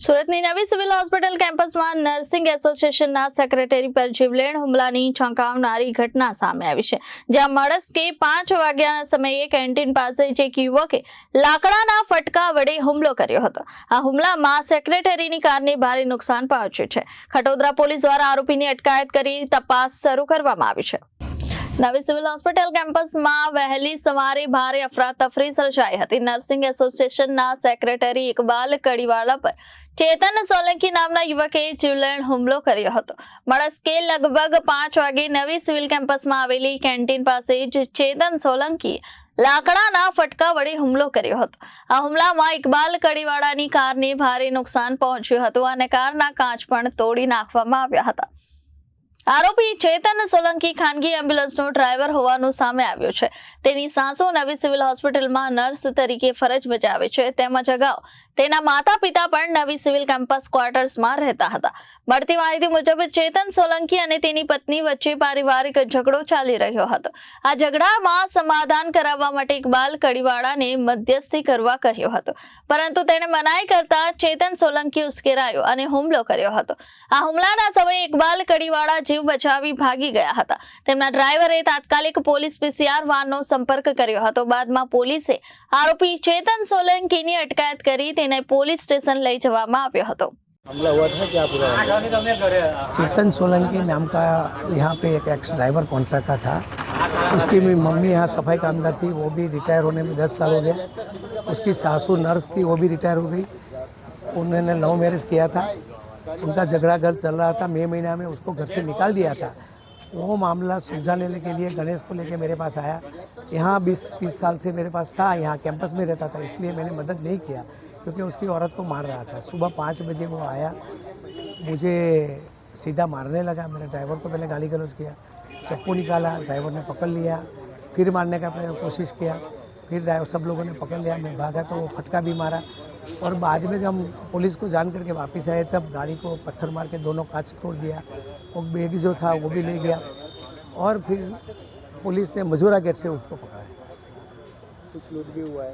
સુરતની નવી civil hospital કેમ્પસમાં નર્સિંગ એસોસિએશનના સેક્રેટરી પર જીવલેણ હુમલાની ચોંકાવનારી ઘટના સામે આવી છે, જ્યાં મળસ્કે 5 વાગ્યાના સમયે કેન્ટીન પાસે જ એક યુવકે લાકડાના ફટકા વડે હુમલો કર્યો હતો। આ હુમલામાં સેક્રેટરીની કારને ભારે નુકસાન પહોંચ્યું છે। ખટોદરા પોલીસ દ્વારા આરોપીની અટકાયત કરી તપાસ શરૂ કરવામાં આવી છે। નવી સિવિલ હોસ્પિટલ કેમ્પસમાં વહેલી સવારે ભારે અફરાતફરી સર્જાઈ હતી। નર્સિંગ એસોસિએશનના સેક્રેટરી ઇકબાલ કડીવાલા પર ચેતન સોલંકી નામના યુવકે જીવલેણ હુમલો કર્યો હતો। મળસ્કે લગભગ 5 વાગે નવી સિવિલ કેમ્પસમાં આવેલી કેન્ટીન પાસે જ ચેતન સોલંકીએ લાકડાના ફટકા વડે હુમલો કર્યો હતો। આ હુમલામાં ઇકબાલ કડીવાળાની કારને ભારે નુકસાન પહોંચ્યું હતું અને કારના કાચ પણ તોડી નાખવામાં આવ્યા હતા। આરોપી ચેતન સોલંકી ખાનગી એમ્બ્યુલન્સનો ડ્રાઈવર હોવાનું સામે આવ્યું છે। તેની સાસુ નવી સિવિલ હોસ્પિટલમાં નર્સ તરીકે ફરજ બજાવે છે, તેમજ અગાઉ તેના માતા પિતા પણ નવી સિવિલ કેમ્પસ ક્વાર્ટર્સમાં રહેતા હતા। મળતી માહિતી મુજબ ચેતન સોલંકી અને તેની પત્ની વચ્ચે પારિવારિક ઝઘડો ચાલી રહ્યો હતો। આ ઝઘડામાં સમાધાન કરાવવા માટે ઇકબાલ કડીવાળાને મધ્યસ્થી કરવા કહ્યો હતો, પરંતુ તેણે મનાઈ કરતા ચેતન સોલંકી ઉશ્કેરાયો અને હુમલો કર્યો હતો। આ હુમલાના સમયે ઇકબાલ કડીવાળા જીવ બચાવી ભાગી ગયા હતા। તેમના ડ્રાઈવરે તાત્કાલિક પોલીસ પીસીઆર વાનનો સંપર્ક કર્યો હતો। બાદમાં પોલીસે આરોપી ચેતન સોલંકીની અટકાયત કરી તેને पुलिस स्टेशन ले जवामा આવ્યો હતો। हमला हुआ था क्या पूरा? चेतन सोलंकी नाम का यहाँ पे एक एक्स ड्राइवर कॉन्ट्रैक्ट का था। उसकी मम्मी यहाँ सफाई कामगार थी, वो भी रिटायर होने में 10 साल हो गया। उसकी सासू नर्स थी, वो भी रिटायर हो गई। उन्होंने लव मैरिज किया था, उनका झगड़ा घर चल रहा था। मई महीना में उसको घर से निकाल दिया था। वो मामला सुलझाने के लिए गणेश को लेके मेरे पास आया। यहाँ 20-30 साल से मेरे पास था, यहाँ कैंपस में रहता था, इसलिए मैंने मदद नहीं किया क्योंकि उसकी औरत को मार रहा था। सुबह 5 बजे वो आया, मुझे सीधा मारने लगा। मेरे ड्राइवर को पहले गाली गलौज किया, चप्पू निकाला, ड्राइवर ने पकड़ लिया, फिर मारने का कोशिश किया, फिर ड्राइवर सब लोगों ने पकड़ लिया। मैं भागा तो वो फटका भी मारा और बाद में जब हम पुलिस को जान करके वापस आए तब गाड़ी को पत्थर मार के दोनों कांच तोड़ दिया। वो बैग जो था वो भी ले गया और फिर पुलिस ने मजूरा गेट से उसको पकड़ा। कुछ लूट भी हुआ है?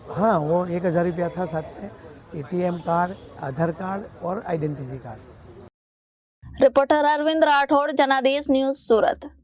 हाँ, वो 1000 रुपया था, साथ में ATM कार्ड, आधार कार्ड और identity card. Reporter Arvind Rathod, Janadesh news, सूरत।